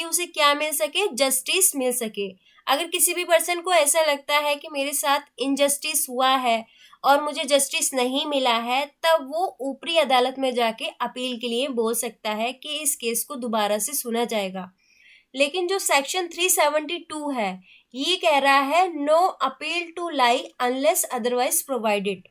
उसे क्या मिल सके, जस्टिस मिल सके। अगर किसी भी पर्सन को ऐसा लगता है कि मेरे साथ इनजस्टिस हुआ है और मुझे जस्टिस नहीं मिला है, तब वो ऊपरी अदालत में जाके अपील के लिए बोल सकता है कि इस केस को दोबारा से सुना जाएगा। लेकिन जो सेक्शन 372 है, ये कह रहा है no appeal to lie unless otherwise provided.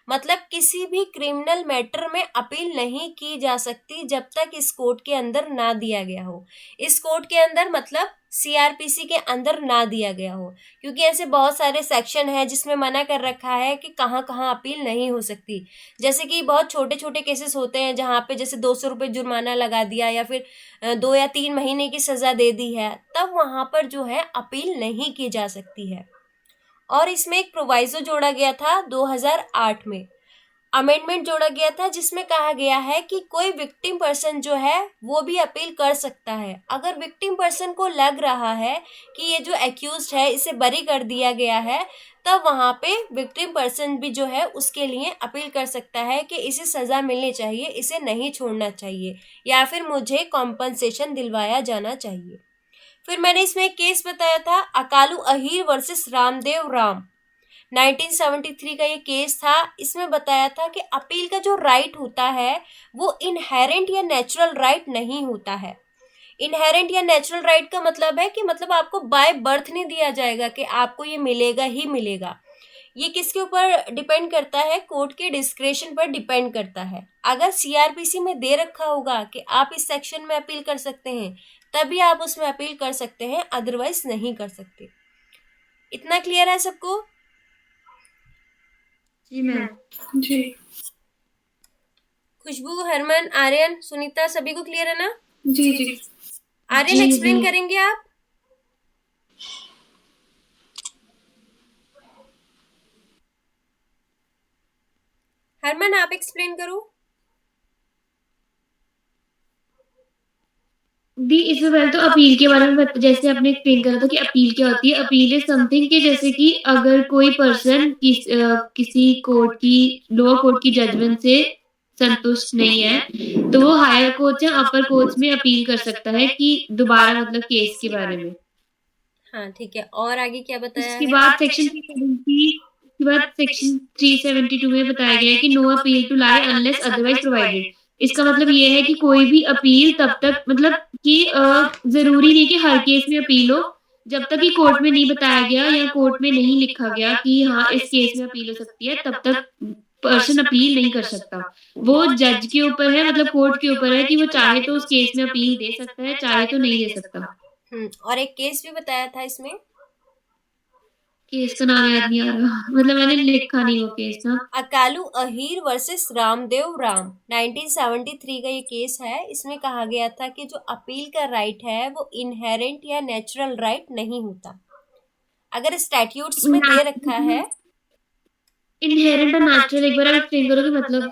मतलब किसी भी क्रिमिनल मैटर में अपील नहीं की जा सकती जब तक इस कोर्ट के अंदर ना दिया गया हो। इस कोर्ट के अंदर मतलब सीआरपीसी के अंदर ना दिया गया हो, क्योंकि ऐसे बहुत सारे सेक्शन है जिसमें मना कर रखा है कि कहाँ कहाँ अपील नहीं हो सकती। जैसे कि बहुत छोटे छोटे केसेस होते हैं जहाँ पे जैसे 200 रुपये जुर्माना लगा दिया या फिर 2 या 3 महीने की सजा दे दी है, तब वहां पर जो है अपील नहीं की जा सकती है। और इसमें एक प्रोवाइजो जोड़ा गया था 2008 में, अमेंडमेंट जोड़ा गया था जिसमें कहा गया है कि कोई विक्टिम पर्सन जो है वो भी अपील कर सकता है। अगर विक्टिम पर्सन को लग रहा है कि ये जो एक्यूज्ड है इसे बरी कर दिया गया है, तब वहां पे विक्टिम पर्सन भी जो है उसके लिए अपील कर सकता है कि इसे सजा मिलनी चाहिए, इसे नहीं छोड़ना चाहिए, या फिर मुझे कॉम्पनसेशन दिलवाया जाना चाहिए। फिर मैंने इसमें एक केस बताया था, अकालू अहीर वर्सेस रामदेव राम, 1973 का ये केस था। इसमें बताया था कि अपील का जो राइट होता है वो इनहेरेंट या नेचुरल राइट नहीं होता है। इनहेरेंट या नेचुरल राइट का मतलब है कि मतलब आपको बाय बर्थ नहीं दिया जाएगा कि आपको ये मिलेगा ही मिलेगा। ये किसके ऊपर डिपेंड करता है, कोर्ट के डिस्क्रेशन पर डिपेंड करता है। अगर सीआरपीसी में दे रखा होगा कि आप इस सेक्शन में अपील कर सकते हैं, तभी आप उसमें अपील कर सकते हैं, अदरवाइज नहीं कर सकते। इतना क्लियर है सबको? जी मैम। जी खुशबू, हरमन, आर्यन, सुनीता, सभी को क्लियर है ना? जी जी आर्यन जी एक्सप्लेन जी करेंगे आप? हरमन आप एक्सप्लेन करो। दी इसमें पहले तो अपील के बारे में जैसे आपने एक्सप्लेन करा था कि अपील क्या होती है। अपील इज समथिंग कि जैसे कि अगर कोई पर्सन किसी कोर्ट की लोअर कोर्ट की जजमेंट से संतुष्ट नहीं है, तो वो हायर कोर्ट या अपर कोर्ट में अपील कर सकता है कि दोबारा मतलब केस के बारे में। हाँ ठीक है, और आगे क्या बताया उसके है? बाद सेक्शन 370 के बाद सेक्शन 372 में बताया गया है कि no appeal to lie unless otherwise provided. इसका मतलब ये है कि कोई भी अपील तब तक मतलब कि जरूरी नहीं कि हर केस में अपील हो, जब तक कि कोर्ट में नहीं बताया गया या कोर्ट में नहीं लिखा गया कि हाँ इस केस में अपील हो सकती है, तब तक पर्सन अपील नहीं कर सकता। वो जज के ऊपर है, मतलब कोर्ट के ऊपर है कि वो चाहे तो उस केस में अपील दे सकता है, चाहे तो नहीं दे सकता। और एक केस भी बताया था इसमें। केस का नाम याद नहीं आ रहा, मतलब मैंने लिखा नहीं वो केस ना। अकालू अहीर वर्सेस रामदेव राम, 1973 का ये केस है। इसमें कहा गया था कि जो अपील का राइट है वो इनहेरेंट या नेचुरल राइट नहीं होता। अगर स्टैट्यूट्स में दे रखा है, इनहेरेंट और नेचुरल एक बार आप एक्सप्लेन करोगे मतलब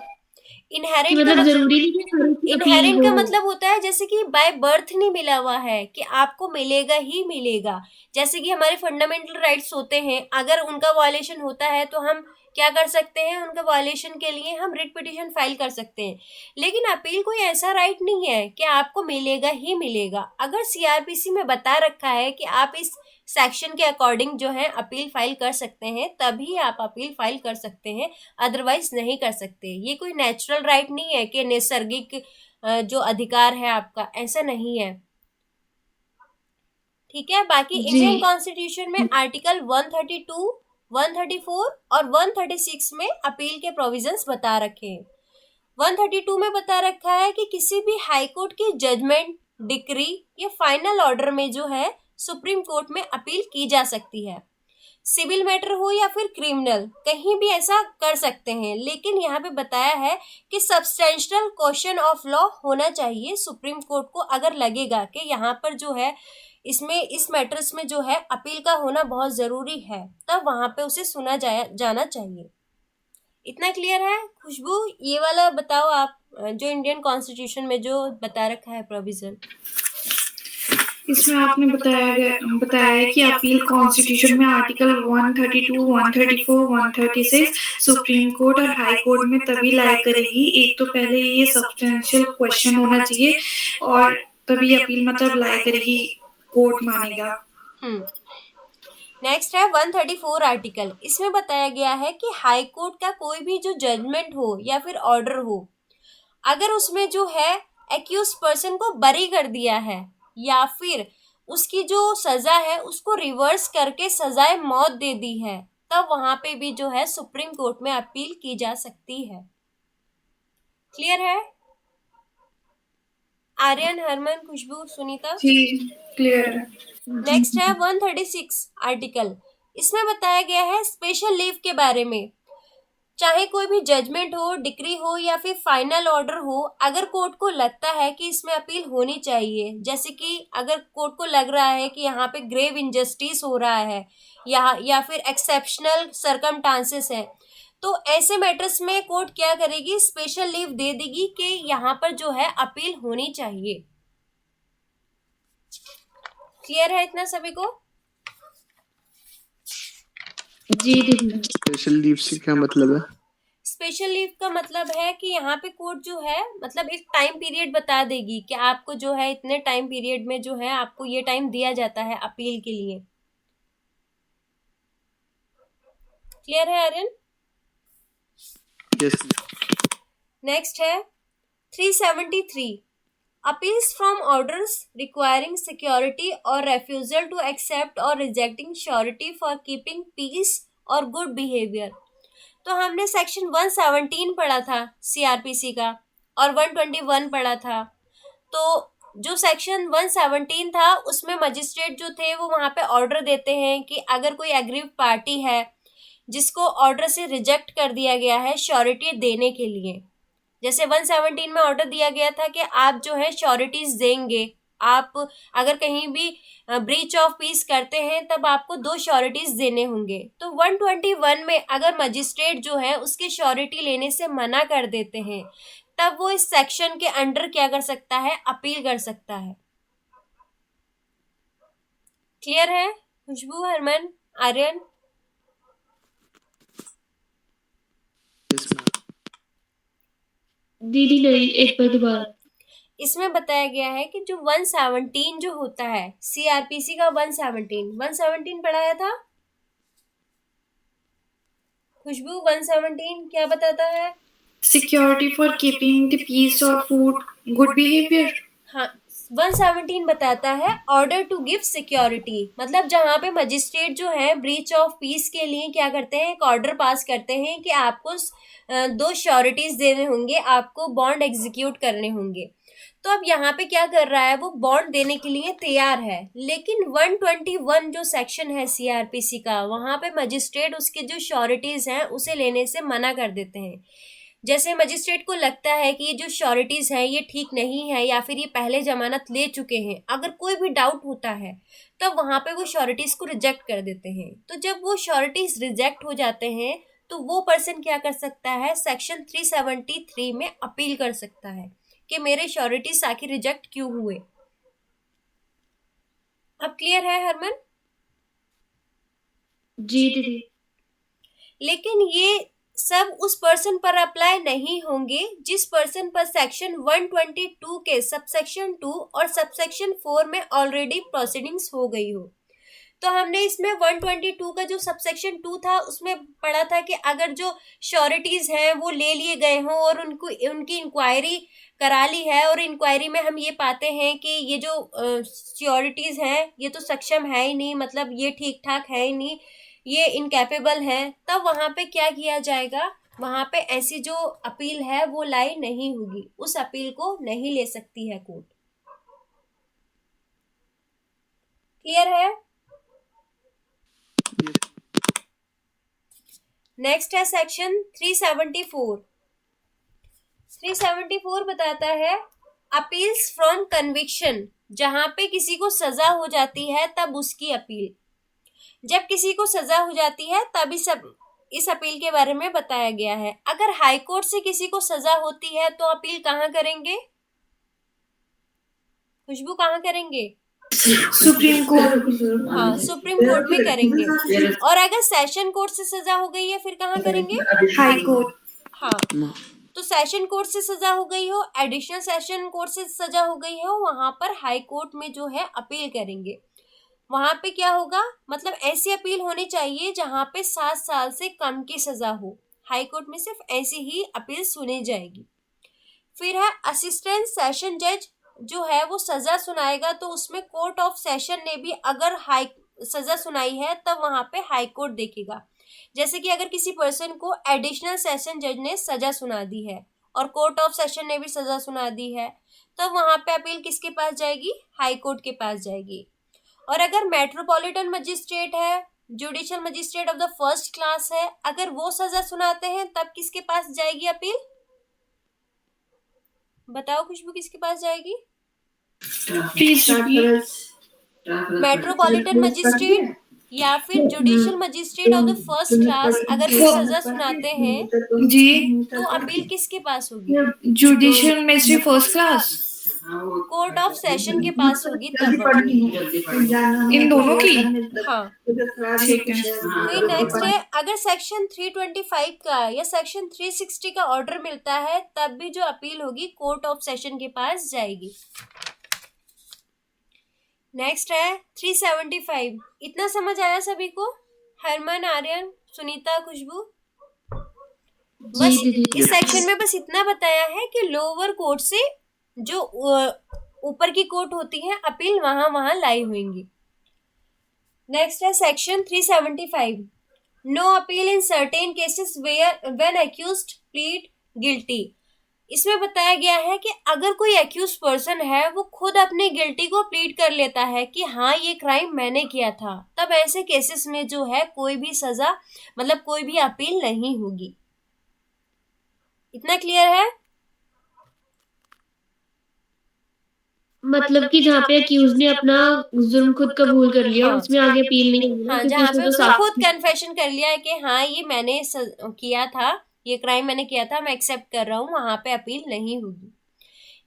कि इनहेरेंट का मतलब मतलब, जरूरी नहीं कि हर एक अपील इनहेरेंट हो। का मतलब होता है जैसे कि बाय बर्थ नहीं मिला हुआ है कि आपको मिलेगा ही मिलेगा। जैसे कि हमारे फंडामेंटल राइट्स होते हैं, अगर उनका वायलेशन होता है तो हम क्या कर सकते हैं, उनका वायलेशन के लिए हम रिट पिटीशन फाइल कर सकते हैं। लेकिन अपील कोई ऐसा राइट नहीं है कि आपको मिलेगा ही मिलेगा। अगर सीआरपीसी में बता रखा है कि आप इस सेक्शन के अकॉर्डिंग जो है अपील फाइल कर सकते हैं, तभी आप अपील फाइल कर सकते हैं, अदरवाइज नहीं कर सकते। ये कोई नेचुरल राइट नहीं है कि नैसर्गिक जो अधिकार है आपका, ऐसा नहीं है। ठीक है। बाकी जी इंडियन कॉन्स्टिट्यूशन में आर्टिकल 132, 134 और 136 में अपील के प्रोविजंस बता रखे हैं। 132 में बता रखा है कि किसी भी हाई कोर्ट की जजमेंट, डिक्री या फाइनल ऑर्डर में जो है सुप्रीम कोर्ट में अपील की जा सकती है। सिविल मैटर हो या फिर क्रिमिनल, कहीं भी ऐसा कर सकते हैं। लेकिन यहाँ पे बताया है कि सब्सटेंशियल क्वेश्चन ऑफ लॉ होना चाहिए। सुप्रीम कोर्ट को अगर लगेगा कि यहाँ पर जो है इसमें इस मैटर्स में जो है अपील का होना बहुत जरूरी है, तब वहां पे उसे सुना जाना चाहिए। इतना क्लियर है? खुशबू, ये वाला बताओ आप, जो इंडियन कॉन्स्टिट्यूशन में जो बता रखा है प्रोविजन। इसमें आपने बताया है कि अपील कॉन्स्टिट्यूशन में आर्टिकल 132, 134, 136 सुप्रीम कोर्ट और हाई कोर्ट में तभी लाई करेगी। एक तो पहले ये सब्सटेंशियल क्वेश्चन होना चाहिए, और तभी अपील मतलब लाई करेगी, कोर्ट मानेगा। नेक्स्ट है 134 आर्टिकल। इसमें बताया गया है कि हाई कोर्ट का कोई भी जो जजमेंट हो या फिर ऑर्डर हो, अगर उसमें जो है एक्यूज पर्सन को बरी कर दिया है या फिर उसकी जो सजा है उसको रिवर्स करके सजाए मौत दे दी है, तब वहां पे भी जो है सुप्रीम कोर्ट में अपील की जा सकती है। क्लियर है? आर्यन, हरमन, खुशबू, सुनीता? जी क्लियर है। नेक्स्ट है 136 आर्टिकल। इसमें बताया गया है स्पेशल लीव के बारे में। चाहे कोई भी जजमेंट हो, डिक्री हो या फिर फाइनल ऑर्डर हो, अगर कोर्ट को लगता है कि इसमें अपील होनी चाहिए, जैसे कि अगर कोर्ट को लग रहा है कि यहाँ पे ग्रेव इनजस्टिस हो रहा है या फिर एक्सेप्शनल सर्कमस्टांसेस है, तो ऐसे मैटर्स में कोर्ट क्या करेगी, स्पेशल लीव दे देगी कि यहाँ पर जो है अपील होनी चाहिए। क्लियर है इतना सभी को? जी दीदी। स्पेशल लीव से क्या मतलब है? स्पेशल लीव का मतलब है कि यहाँ पे कोर्ट जो है मतलब एक टाइम पीरियड बता देगी कि आपको जो है इतने टाइम पीरियड में जो है आपको ये टाइम दिया जाता है अपील के लिए। क्लियर है आर्यन? यस। नेक्स्ट है 373 appeals from orders requiring security और रेफ्यूजल टू एक्सेप्ट और rejecting surety for keeping peace और गुड बिहेवियर। तो हमने सेक्शन 117 पढ़ा था सीआरपीसी का और 121 पढ़ा था। तो जो सेक्शन 117 था उसमें मजिस्ट्रेट जो थे वो वहां पे ऑर्डर देते हैं कि अगर कोई एग्रीव पार्टी है जिसको ऑर्डर से रिजेक्ट कर दिया गया है श्योरिटी देने के लिए, जैसे 117 में ऑर्डर दिया गया था कि आप जो है श्योरिटीज देंगे, आप अगर कहीं भी ब्रीच ऑफ पीस करते हैं तब आपको 2 श्योरिटीज देने होंगे। तो 121 में अगर मजिस्ट्रेट जो है उसके श्योरिटी लेने से मना कर देते हैं, तब वो इस सेक्शन के अंडर क्या कर सकता है, अपील कर सकता है। क्लियर है खुशबू, हरमन, आर्यन? Yes ma'am. दीदी नहीं, एक बार दोबारा। इसमें बताया गया है कि जो 117 जो होता है सीआरपीसी का 117 पढ़ाया था खुशबू। 117 क्या बताता है? Security for keeping the peace और फूड गुड बिहेवियर। हाँ, 117 बताता है ऑर्डर टू गिव सिक्योरिटी, मतलब जहाँ पे मजिस्ट्रेट जो है ब्रीच ऑफ पीस के लिए क्या करते हैं, एक ऑर्डर पास करते हैं कि आपको 2 श्योरिटीज देने होंगे, आपको बॉन्ड एग्जीक्यूट करने होंगे। तो अब यहाँ पे क्या कर रहा है, वो बॉन्ड देने के लिए तैयार है, लेकिन 121 जो सेक्शन है सीआरपीसी का, वहां पे मजिस्ट्रेट उसके जो श्योरिटीज हैं उसे लेने से मना कर देते हैं। जैसे मजिस्ट्रेट को लगता है कि ये जो श्योरिटीज हैं ये ठीक नहीं है या फिर ये पहले जमानत ले चुके हैं, अगर कोई भी डाउट होता है तब तो वहां पे वो श्योरिटीज को रिजेक्ट कर देते हैं। तो जब वो श्योरिटीज रिजेक्ट हो जाते हैं तो वो पर्सन क्या कर सकता है, सेक्शन 373 में अपील कर सकता है कि मेरे श्योरिटीज आखिर रिजेक्ट क्यों हुए। अब क्लियर है हरमन? जी दीदी। लेकिन ये सब उस पर्सन पर अप्लाई नहीं होंगे जिस पर्सन पर सेक्शन 122 के सबसेक्शन 2 और सबसेक्शन 4 में ऑलरेडी प्रोसीडिंग्स हो गई हो। तो हमने इसमें 122 का जो सबसेक्शन 2 था उसमें पढ़ा था कि अगर जो श्योरिटीज हैं वो ले लिए गए हों और उनकी इंक्वायरी करा ली है और इंक्वायरी में हम ये पाते हैं कि ये जो श्योरिटीज हैं ये तो सक्षम है ही नहीं, मतलब ये ठीक ठाक है ही नहीं, ये इनकैपेबल है, तब वहां पे क्या किया जाएगा, वहां पे ऐसी जो अपील है वो लाई नहीं होगी, उस अपील को नहीं ले सकती है कोर्ट। क्लियर है? नेक्स्ट है सेक्शन 374। 374 बताता है अपील्स फ्रॉम कन्विक्शन, जहां पे किसी को सजा हो जाती है तब उसकी अपील। जब किसी को सजा हो जाती है तब इस अपील के बारे में बताया गया है। अगर हाई कोर्ट से किसी को सजा होती है तो अपील कहाँ करेंगे खुशबू, कहाँ करेंगे? Supreme court. हाँ, सुप्रीम कोर्ट में करेंगे। और अगर सेशन कोर्ट से सजा हो गई है फिर कहाँ करेंगे? High court. हाँ, तो सेशन कोर्ट से सजा हो गई हो, एडिशनल सेशन कोर्ट से सजा हो गई हो, वहां पर हाई कोर्ट में जो है अपील करेंगे। वहां पे क्या होगा, मतलब ऐसी अपील होनी चाहिए जहां पे 7 साल से कम की सजा हो। हाई कोर्ट में सिर्फ ऐसी ही अपील सुनी जाएगी। फिर है असिस्टेंट सेशन जज, जो है वो सजा सुनाएगा, तो उसमें कोर्ट ऑफ सेशन ने भी अगर हाई सजा सुनाई है तब वहां पे हाई कोर्ट देखेगा। जैसे कि अगर किसी पर्सन को एडिशनल सेशन जज ने सजा सुना दी है और कोर्ट ऑफ सेशन ने भी सजा सुना दी है, तब वहां पे अपील किसके पास जाएगी, हाई कोर्ट के पास जाएगी। और अगर मेट्रोपॉलिटन मजिस्ट्रेट है, judicial magistrate of the first class है, अगर वो सजा सुनाते हैं तब किसके पास जाएगी अपील, बताओ खुशबू किसके पास जाएगी? Please repeat. मेट्रोपॉलिटन मजिस्ट्रेट या फिर judicial magistrate of the first class अगर वो सजा सुनाते हैं जी, तो अपील किसके पास होगी? Judicial magistrate first class, court of session के पास होगी तब अपील। इन दोनों की। हाँ, ठीक है। फिर नेक्स्ट है, अगर सेक्शन 325 का या सेक्शन 360 का ऑर्डर मिलता है तब भी जो अपील होगी कोर्ट ऑफ सेशन के पास जाएगी। नेक्स्ट है 375। इतना समझ आया सभी को? हरमन, आर्यन, सुनीता, खुशबू? बस इस सेक्शन में बस इतना बताया है कि लोअर कोर्ट से जो ऊपर की कोर्ट होती है अपील वहां लाई होंगी। नेक्स्ट है section 375। No appeal in certain cases when accused plead guilty. इसमें बताया गया है कि अगर कोई एक्यूज पर्सन है वो खुद अपने गिल्टी को प्लीड कर लेता है कि हाँ ये क्राइम मैंने किया था, तब ऐसे केसेस में जो है कोई भी सजा मतलब कोई भी अपील नहीं होगी। इतना क्लियर है? मतलब कि जहाँ पे अक्यूज ने अपना जुर्म खुद कबूल कर लिया, हाँ। उसमें आगे अपील नहीं होगी ना, हाँ, क्योंकि जहाँ उसमें पे तो उसने साफ खुद कन्फेशन कर लिया है कि हाँ ये मैंने किया था, ये क्राइम मैंने किया था, मैं एक्सेप्ट कर रहा हूँ, वहां पे अपील नहीं होगी।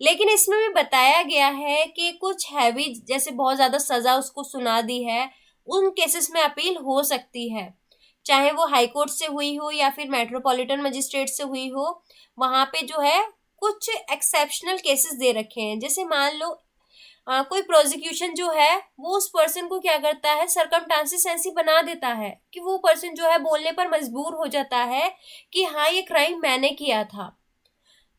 लेकिन इसमें भी बताया गया है कि कुछ हैवी जैसे बहुत ज्यादा सजा उसको सुना दी है, उन केसेस में अपील हो सकती है, चाहे वो हाई कोर्ट से हुई हो या फिर मेट्रोपॉलिटन मजिस्ट्रेट से हुई हो। वहां पे जो है कुछ एक्सेप्शनल केसेस दे रखे हैं, जैसे मान लो कोई प्रोसिक्यूशन जो है वो उस पर्सन को क्या करता है, सरकमस्टांसेस ऐसी बना देता है कि वो पर्सन जो है बोलने पर मजबूर हो जाता है कि हाँ ये क्राइम मैंने किया था।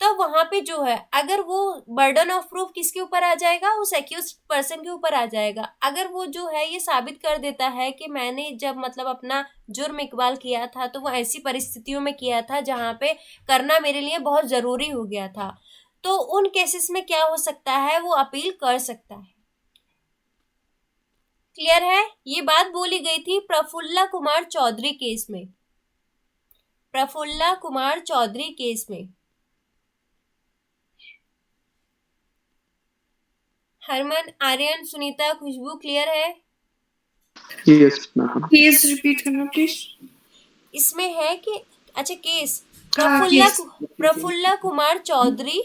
तब वहां पे जो है अगर वो बर्डन ऑफ प्रूफ किसके ऊपर आ जाएगा, उस एक्यूज पर्सन के ऊपर आ जाएगा। अगर वो जो है ये साबित कर देता है कि मैंने जब मतलब अपना जुर्म इकबाल किया था तो वो ऐसी परिस्थितियों में किया था जहाँ पे करना मेरे लिए बहुत जरूरी हो गया था, तो उन केसेस में क्या हो सकता है, वो अपील कर सकता है। क्लियर है? ये बात बोली गई थी प्रफुल्ला कुमार चौधरी केस में, प्रफुल्ला कुमार चौधरी केस में। हरमन, आर्यन, सुनीता, खुशबू क्लियर है? Yes ma'am. प्लीज रिपीट करना प्लीज। इसमें है कि अच्छा केस हाँ, प्रफुल्ला कुमार चौधरी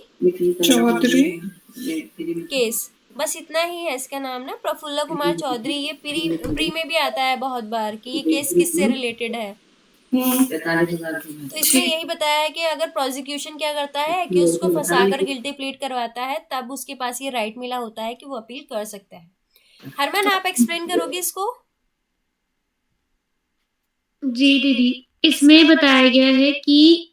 केस, बस इतना ही है इसका नाम ना, प्रफुल्ला कुमार चौधरी। ये प्री में भी आता है बहुत बार कि ये केस किससे रिलेटेड है। तो इसमें यही बताया है कि अगर प्रोसिक्यूशन क्या करता है कि उसको फंसाकर गिल्टी प्लीड करवाता है, तब उसके पास ये राइट मिला होता है कि वो अपील कर सकता है। हरमन, आप एक्सप्लेन करोगे इसको? जी दीदी, इसमें बताया गया है कि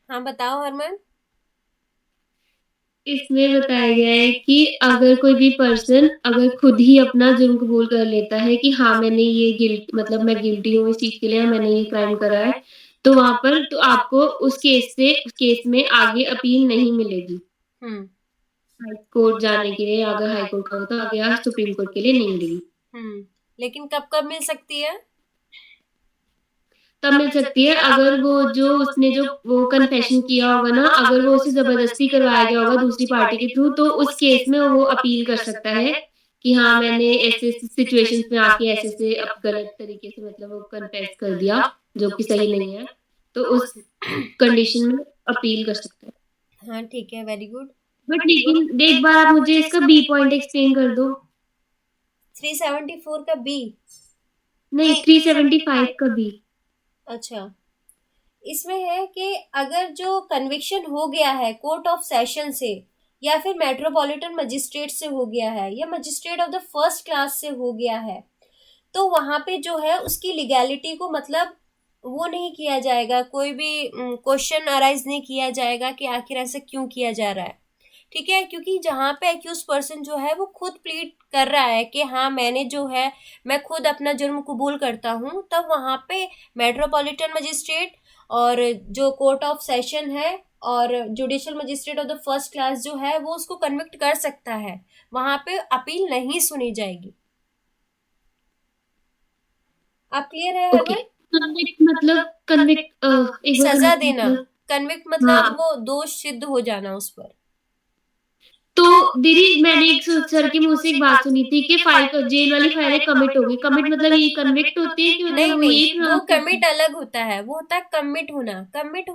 हाँ बताओ हरमन। इसमें बताया गया है कि अगर कोई भी पर्सन अगर खुद ही अपना जुर्म कबूल कर लेता है कि हाँ मैंने ये गिल्ट मतलब मैं गिल्टी हूँ इस चीज के लिए, मैंने ये क्राइम करा है, तो वहां पर तो आपको उस केस में आगे अपील नहीं मिलेगी। हाई कोर्ट जाने के लिए अगर हाई कोर्ट का हो तो आगे सुप्रीम कोर्ट के लिए नहीं मिलेगी। लेकिन कब कब मिल सकती है? तब मिल सकती है अगर वो जो उसने जो वो कन्फेशन किया होगा ना, अगर वो उसे जबरदस्ती करवाया गया होगा दूसरी पार्टी के थ्रू, तो उस केस में वो अपील कर सकता है कि हाँ मैंने ऐसे सिचुएशंस में आके ऐसे अब गलत तरीके से मतलब वो कन्फेस कर दिया जो कि सही नहीं है, तो उस कंडीशन में अपील कर सकता है। हाँ ठीक है, वेरी गुड। बट लेकिन एक बार आप मुझे इसका बी पॉइंट एक्सप्लेन कर दो। 374 का बी? नहीं, 375 का बी। अच्छा, इसमें है कि अगर जो कन्विक्शन हो गया है कोर्ट ऑफ सेशन से या फिर मेट्रोपॉलिटन मजिस्ट्रेट से हो गया है या magistrate of the first class से हो गया है, तो वहां पे जो है उसकी लीगैलिटी को मतलब वो नहीं किया जाएगा, कोई भी क्वेश्चन अराइज नहीं किया जाएगा कि आखिर ऐसा क्यों किया जा रहा है। ठीक है, क्योंकि जहाँ पे एक्यूज पर्सन जो है वो खुद प्लीड कर रहा है कि हाँ मैंने जो है मैं खुद अपना जुर्म कबूल करता हूँ, तब वहाँ पे मेट्रोपॉलिटन मजिस्ट्रेट और जो कोर्ट ऑफ सेशन है और judicial magistrate of the first class जो है वो उसको कन्विक्ट कर सकता है, वहां पे अपील नहीं सुनी जाएगी। आप क्लियर है ओके। हरमन? कन्विक्ट मतलब कन्विक्ट एक बार सजा convict देना, मतलब? कन्विक्ट मतलब हाँ। वो दोष सिद्ध हो जाना उस पर। तो दीदी मैंने एक सर के मुंह से एक बात सुनी थी कि फाइल जेल वाली फाइलें कमिट होगी। कमिट मतलब ये कन्विक्ट होती है कि मतलब नहीं वो नहीं, यही वो pronounce करते कमिट अलग होता है, वो होता है कमिट होना। कमिट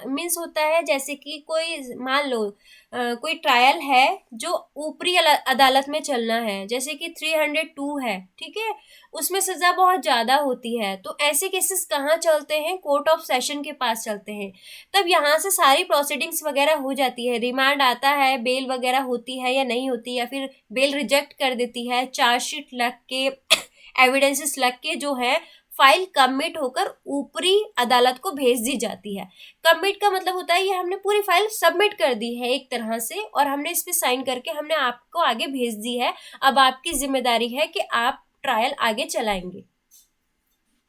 मीन्स होता है जैसे कि कोई मान लो कोई ट्रायल है जो ऊपरी अदालत में चलना है, जैसे कि 302 है, ठीक है, उसमें सजा बहुत ज्यादा होती है, तो ऐसे केसेस कहाँ चलते हैं? कोर्ट ऑफ सेशन के पास चलते हैं। तब यहाँ से सारी प्रोसीडिंग्स वगैरह हो जाती है, रिमांड आता है, बेल वगैरह होती है या नहीं होती, या फिर बेल रिजेक्ट कर देती है, चार्जशीट लग के एविडेंसेस लग के जो है फाइल कमिट होकर ऊपरी अदालत को भेज दी जाती है। कमिट का मतलब होता है ये हमने पूरी फाइल सबमिट कर दी है एक तरह से, और हमने इस पे साइन करके हमने आपको आगे भेज दी है, अब आपकी जिम्मेदारी है कि आप ट्रायल आगे चलाएंगे।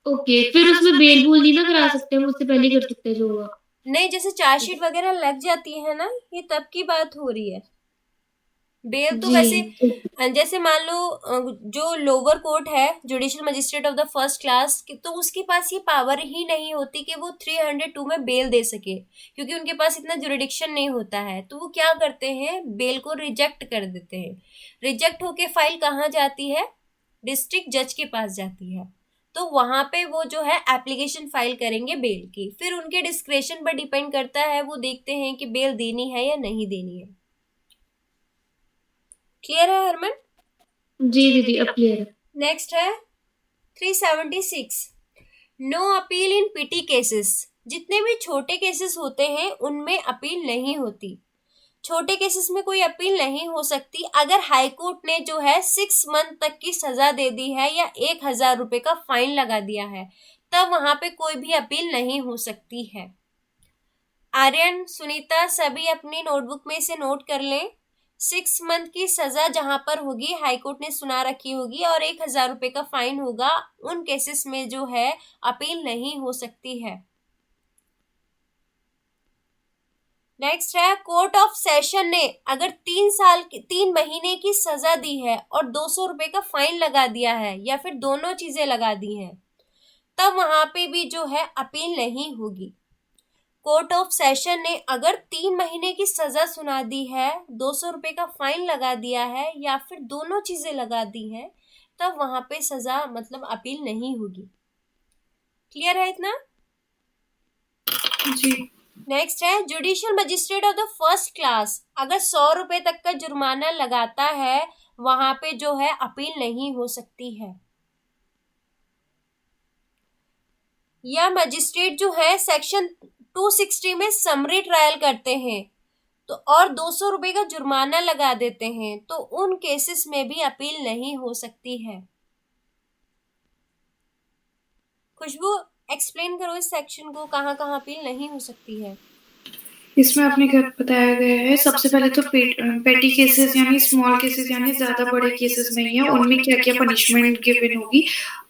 ओके, फिर उसमें बेल बूल नहीं ना करा सकते हम, उससे पहले कर सकते हैं जो होगा? नहीं, जैसे चार्जशीट वगैरह लग जाती है ना, ये तब की बात हो रही है। बेल तो वैसे जैसे मान लो जो लोअर कोर्ट है judicial magistrate of the first class, तो उसके पास ये पावर ही नहीं होती कि वो 302 में बेल दे सके, क्योंकि उनके पास इतना जुरिडिक्शन नहीं होता है। तो वो क्या करते हैं, बेल को रिजेक्ट कर देते हैं। रिजेक्ट होके फाइल कहाँ जाती है? डिस्ट्रिक्ट जज के पास जाती है। तो वहां पे वो जो है एप्लीकेशन फाइल करेंगे बेल की, फिर उनके डिस्क्रेशन पर डिपेंड करता है, वो देखते हैं कि बेल देनी है या नहीं देनी है। क्लियर है हरमन? जी दीदी, अब क्लियर है। नेक्स्ट है 376, no appeal in petty cases. जितने भी छोटे केसेस होते हैं उनमें अपील नहीं होती। छोटे केसेस में कोई अपील नहीं हो सकती। अगर हाई कोर्ट ने जो है 6 मंथ तक की सजा दे दी है या 1000 रुपए का फाइन लगा दिया है, तब वहां पे कोई भी अपील नहीं हो सकती है। आर्यन, सुनीता सभी अपनी नोटबुक में इसे नोट कर लें। 6 मंथ की सजा जहां पर होगी, हाईकोर्ट ने सुना रखी होगी, और 1000 रुपए का फाइन होगा, उन केसेस में जो है अपील नहीं हो सकती है। नेक्स्ट है, कोर्ट ऑफ सेशन ने अगर 3 महीने की सजा दी है और 200 रुपए का फाइन लगा दिया है, या फिर दोनों चीजें लगा दी हैं, तब वहां पे भी जो है अपील नहीं होगी। कोर्ट ऑफ सेशन ने अगर 3 महीने की सजा सुना दी है, 200 रुपए का फाइन लगा दिया है, या फिर दोनों चीजें लगा दी हैं, तब वहां पे सजा मतलब अपील नहीं होगी। क्लियर है इतना? जी। नेक्स्ट है, judicial magistrate of the first class अगर 100 रुपए तक का जुर्माना लगाता है, वहां पे जो है अपील नहीं हो सकती है। या मजिस्ट्रेट जो है सेक्शन 260 में समरी ट्रायल करते हैं तो और 200 रुपए का जुर्माना लगा देते हैं, तो उन केसेस में भी अपील नहीं हो सकती है। खुशबू, एक्सप्लेन करो इस सेक्शन को, कहाँ कहाँ अपील नहीं हो सकती है। इसमें अपने घर बताया गया है, सबसे पहले तो पेटी केसेस यानी स्मॉल केसेस यानी ज्यादा बड़े केसेस नहीं है, उनमें क्या क्या पनिशमेंट गिवन होगी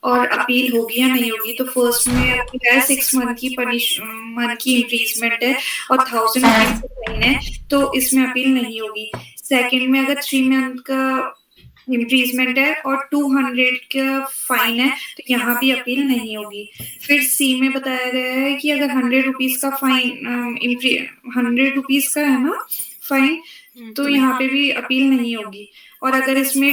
और अपील होगी या नहीं होगी। तो फर्स्ट में 6 मंथ की इम्प्रीजमेंट है और 1000 रुपीज फाइन है, तो इसमें अपील नहीं होगी। सेकंड में अगर 3 मंथ का इम्प्रीजमेंट है और 200 का फाइन है, तो यहाँ भी अपील नहीं होगी। फिर सी में बताया गया है कि अगर 100 रुपीज का फाइन 100 रुपीज का है ना फाइन, तो यहाँ पे भी अपील नहीं होगी। और अगर इसमें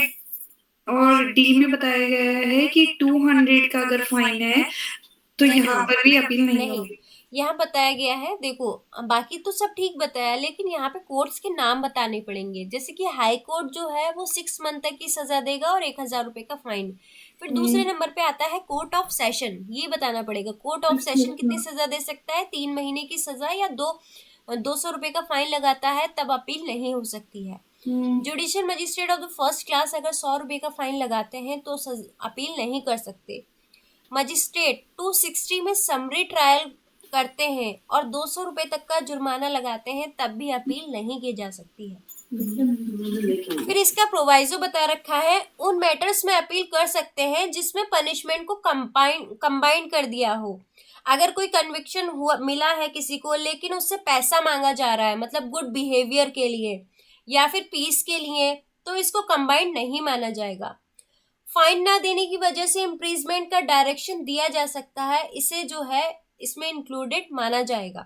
और डी में बताया गया है कि 200 का अगर फाइन है, तो यहाँ पर भी अपील नहीं होगी। यहाँ बताया गया है, देखो बाकी तो सब ठीक बताया, लेकिन यहाँ पे कोर्ट्स के नाम बताने पड़ेंगे। जैसे कि हाई कोर्ट जो है वो 6 मंथ तक की सजा देगा और 1,000 रुपए का फाइन। फिर दूसरे नंबर पे आता है कोर्ट ऑफ सेशन, ये बताना पड़ेगा कोर्ट ऑफ सेशन कितनी सजा दे सकता है, 3 महीने की सजा या 200 रुपए का फाइन लगाता है, तब अपील नहीं हो सकती है। Judicial magistrate of the first class अगर 100 रुपए का फाइन लगाते हैं तो अपील नहीं कर सकते। मजिस्ट्रेट 260 में समरी ट्रायल करते हैं और 200 रुपए तक का जुर्माना लगाते हैं, तब भी अपील नहीं की जा सकती है। फिर इसका प्रोवाइजो बता रखा है, उन मैटर्स में अपील कर सकते हैं जिसमें पनिशमेंट को कंबाइन कर दिया हो। अगर कोई कन्विक्शन हुआ मिला है किसी को, लेकिन उससे पैसा मांगा जा रहा है, मतलब गुड बिहेवियर के लिए या फिर पीस के लिए, तो इसको कंबाइन नहीं माना जाएगा। फाइन ना देने की वजह से इम्प्रीजमेंट का डायरेक्शन दिया जा सकता है, इसे जो है इसमें इंक्लूडेड माना जाएगा।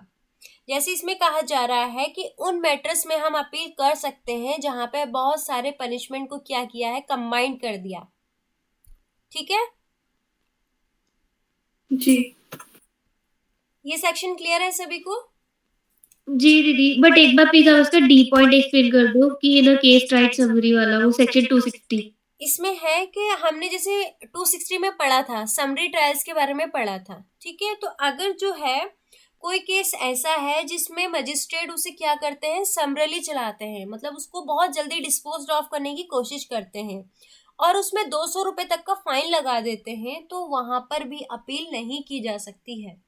जैसे इसमें कहा जा रहा है कि उन मैटर्स में हम अपील कर सकते हैं जहां पे बहुत सारे पनिशमेंट को क्या किया है, कंबाइन कर दिया। ठीक है जी, ये सेक्शन क्लियर है सभी को? जी दीदी, बट एक बार प्लीज आप उसका डी पॉइंट एक्सप्लेन कर दो कि इन केस राइट समरी वाला, वो सेक्शन 260। इसमें है कि हमने जैसे 260 में पढ़ा था, समरी ट्रायल्स के बारे में पढ़ा था, ठीक है। तो अगर जो है कोई केस ऐसा है जिसमें मजिस्ट्रेट उसे क्या करते हैं, समरली चलाते हैं, मतलब उसको बहुत जल्दी डिस्पोज ऑफ करने की कोशिश करते हैं और उसमें 200 रुपए तक का फाइन लगा देते हैं, तो वहां पर भी अपील नहीं की जा सकती है।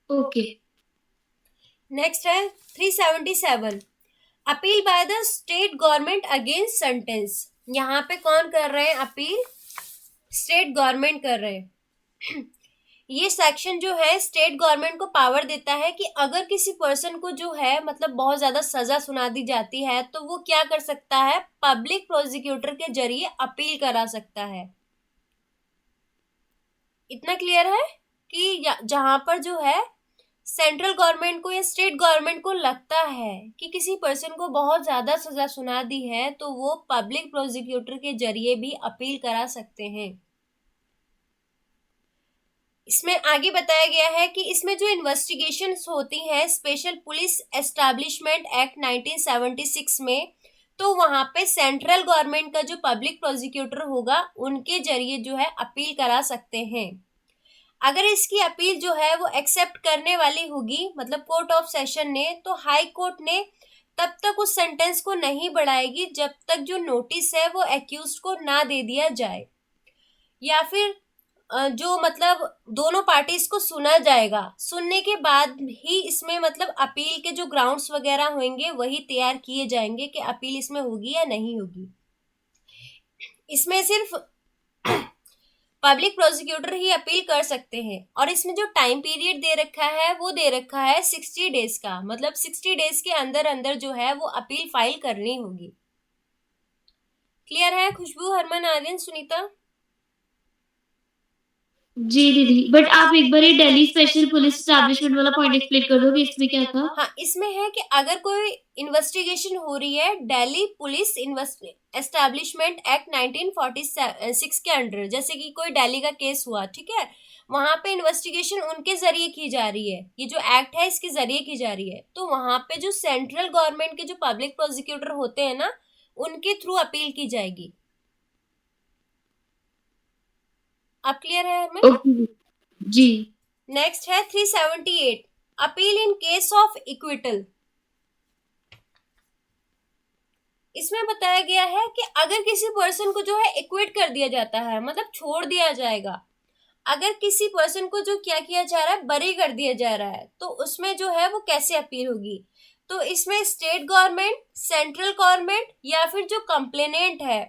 ओके। नेक्स्ट है 377, appeal by the state government against sentence. यहाँ पे कौन कर रहे हैं अपील? स्टेट गवर्नमेंट कर रहे हैं। ये सेक्शन जो है स्टेट गवर्नमेंट को पावर देता है कि अगर किसी पर्सन को जो है मतलब बहुत ज्यादा सजा सुना दी जाती है, तो वो क्या कर सकता है, पब्लिक प्रोसिक्यूटर के जरिए अपील करा सकता है। इतना क्लियर है कि जहां पर जो है सेंट्रल गवर्नमेंट को या स्टेट गवर्नमेंट को लगता है कि किसी पर्सन को बहुत ज्यादा सजा सुना दी है, तो वो पब्लिक प्रोसिक्यूटर के जरिए भी अपील करा सकते हैं। इसमें आगे बताया गया है कि इसमें जो इन्वेस्टिगेशंस होती हैं स्पेशल पुलिस एस्टैब्लिशमेंट एक्ट 1976 में, तो वहां पे सेंट्रल गवर्नमेंट का जो पब्लिक प्रोसिक्यूटर होगा उनके जरिए जो है अपील करा सकते हैं। अगर इसकी अपील जो है वो एक्सेप्ट करने वाली होगी, मतलब कोर्ट ऑफ सेशन ने, तो हाई कोर्ट ने तब तक उस सेंटेंस को नहीं बढ़ाएगी जब तक जो नोटिस है वो एक्यूज्ड को ना दे दिया जाए, या फिर जो मतलब दोनों पार्टीज को सुना जाएगा, सुनने के बाद ही इसमें मतलब अपील के जो ग्राउंड्स वगैरह होंगे वही तैयार किए जाएंगे कि अपील इसमें होगी या नहीं होगी। इसमें सिर्फ पब्लिक प्रोसिक्यूटर ही अपील कर सकते हैं, और इसमें जो टाइम पीरियड दे रखा है वो दे रखा है 60 डेज का, मतलब 60 डेज के अंदर अंदर जो है वो अपील फाइल करनी होगी। क्लियर है खुशबू, हरमन, आर्यन, सुनीता? जी दीदी, बट आप एक बार दिल्ली स्पेशल पुलिस एस्टैब्लिशमेंट वाला पॉइंट एक्सप्लेन कर दो कि इसमें क्या था। हाँ, इसमें है कि अगर कोई इन्वेस्टिगेशन हो रही है दिल्ली पुलिस एस्टैब्लिशमेंट एक्ट 1946 के अंडर, जैसे कि कोई दिल्ली का केस हुआ, ठीक है, वहां पे इन्वेस्टिगेशन उनके जरिए की जा रही है, ये जो एक्ट है इसके जरिए की जा रही है, तो वहां पे जो सेंट्रल गवर्नमेंट के जो पब्लिक प्रोसिक्यूटर होते हैं ना, उनके थ्रू अपील की जाएगी। अब क्लियर है हमें? जी। नेक्स्ट है 378, appeal in case of acquittal. इसमें बताया गया है कि अगर किसी पर्सन को जो है इक्विट कर दिया जाता है, मतलब छोड़ दिया जाएगा, अगर किसी पर्सन को जो क्या किया जा रहा है, बरी कर दिया जा रहा है, तो उसमें जो है वो कैसे अपील होगी। तो इसमें स्टेट गवर्नमेंट, सेंट्रल गवर्नमेंट या फिर जो कंप्लेनेंट है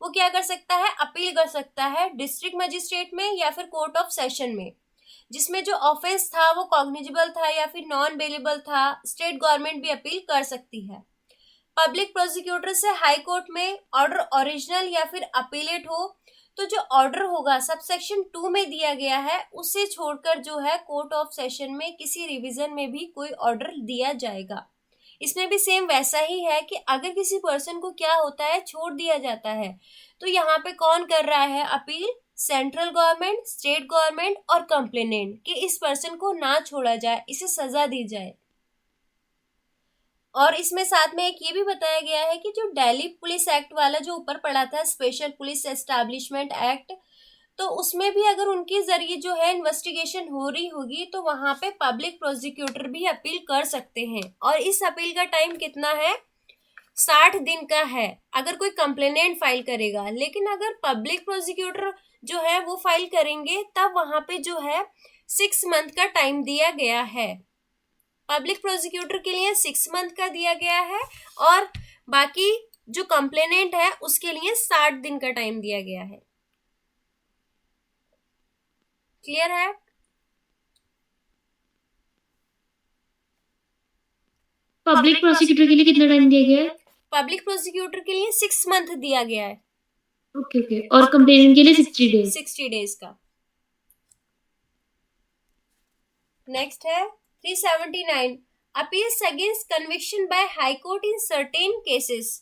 वो क्या कर सकता है, अपील कर सकता है डिस्ट्रिक्ट मजिस्ट्रेट में या फिर कोर्ट ऑफ सेशन में। जिसमें जो ऑफेंस था वो कॉग्निजेबल था या फिर नॉन बेलेबल था, स्टेट गवर्नमेंट भी अपील कर सकती है। पब्लिक प्रोसिक्यूटर से हाई कोर्ट में ऑर्डर ओरिजिनल या फिर अपीलेट हो, तो जो ऑर्डर होगा सबसेक्शन 2 में दिया गया है, उसे छोड़कर जो है कोर्ट ऑफ सेशन में किसी रिवीजन में भी कोई ऑर्डर दिया जाएगा। इसमें भी सेम वैसा ही है कि अगर किसी पर्सन को क्या होता है, छोड़ दिया जाता है, तो यहाँ पे कौन कर रहा है appeal, central government, state government और कंप्लेनेंट कि इस पर्सन को ना छोड़ा जाए, इसे सजा दी जाए। और इसमें साथ में एक ये भी बताया गया है कि जो दिल्ली पुलिस एक्ट वाला जो ऊपर पड़ा था, स्पेशल पुलिस एस्टैब्लिशमेंट एक्ट, तो उसमें भी अगर उनके जरिए जो है इन्वेस्टिगेशन हो रही होगी तो वहां पे पब्लिक प्रोसिक्यूटर भी अपील कर सकते हैं। और इस अपील का टाइम कितना है? 60 दिन का है अगर कोई कंप्लेनेंट फाइल करेगा। लेकिन अगर पब्लिक प्रोसिक्यूटर जो है वो फाइल करेंगे तब वहां पे जो है 6 मंथ का टाइम दिया गया है। पब्लिक प्रोसिक्यूटर के लिए 6 मंथ का दिया गया है और बाकी जो कंप्लेनेंट है उसके लिए 60 दिन का टाइम दिया गया है। क्लियर है? पब्लिक प्रोसिक्यूटर के लिए कितना टाइम दिया गया है? पब्लिक प्रोसिक्यूटर के लिए 6 मंथ दिया गया है। Okay okay. और कंप्लेनेंट के लिए 60 डेज। 60 डेज का। नेक्स्ट है 379 appeals against conviction by high court in certain cases.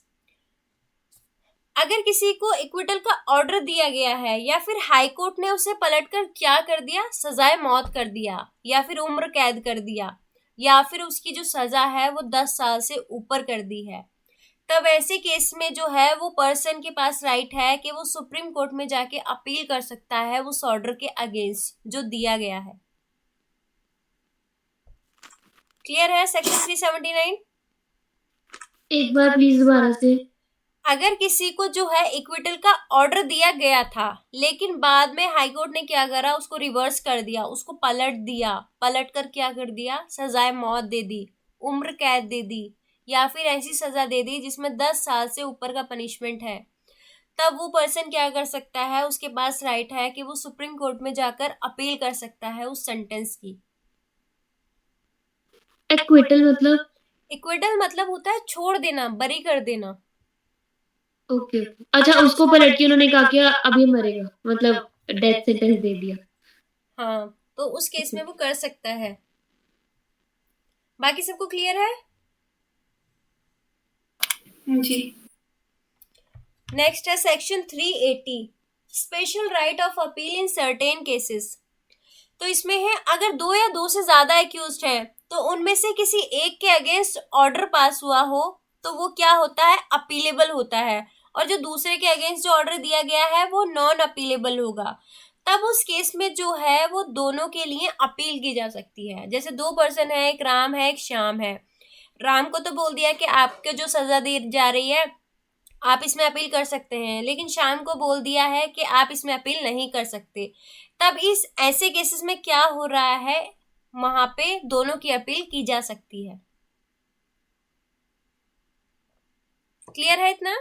अगर किसी को इक्विटल का ऑर्डर दिया गया है या फिर हाई कोर्ट ने उसे पलटकर क्या कर दिया, सजाए मौत कर दिया या फिर उम्र कैद कर दिया या फिर उसकी जो सजा है वो 10 साल से ऊपर कर दी है, तब ऐसे केस में जो है वो पर्सन के पास राइट है कि वो सुप्रीम कोर्ट में जाके अपील कर सकता है उस ऑर्डर के अगेंस्ट जो दिया गया है। क्लियर है सेक्शन 379? एक बार प्लीज दोबारा से। अगर किसी को जो है इक्विटल का ऑर्डर दिया गया था लेकिन बाद में हाई कोर्ट ने क्या करा, उसको रिवर्स कर दिया, उसको पलट दिया, पलट कर क्या कर दिया, सजाए मौत दे दी, उम्र कैद दे दी या फिर ऐसी सजा दे दी जिसमें 10 साल से ऊपर का पनिशमेंट है, तब वो पर्सन क्या कर सकता है, उसके पास राइट है कि वो सुप्रीम कोर्ट में जाकर अपील कर सकता है उस सेंटेंस की। एक्विटल मतलब? इक्विटल मतलब होता है छोड़ देना, बरी कर देना। Okay okay. अच्छा, उसको पलट के उन्होंने कहा कि अब ये मरेगा, मतलब डेथ सेंटेंस दे दिया। हाँ, तो उस केस में वो कर सकता है। बाकी सबको क्लियर है? जी। नेक्स्ट है section 380 special right of appeal in certain cases. तो इसमें है अगर 2 या 2 से ज्यादा एक्यूज्ड हैं तो उनमें से किसी एक के अगेंस्ट ऑर्डर पास हुआ हो तो वो क्या होता है, अपीलेबल होता है, और जो दूसरे के अगेंस्ट जो ऑर्डर दिया गया है वो नॉन अपीलेबल होगा। तब उस केस में जो है वो दोनों के लिए अपील की जा सकती है। जैसे 2 पर्सन है, एक राम है एक श्याम है। राम को तो बोल दिया कि आपके जो सजा दी जा रही है आप इसमें अपील कर सकते हैं, लेकिन श्याम को बोल दिया है कि आप इसमें अपील नहीं कर सकते। तब इस ऐसे केसेस में क्या हो रहा है, वहां पे दोनों की अपील की जा सकती है। क्लियर है इतना?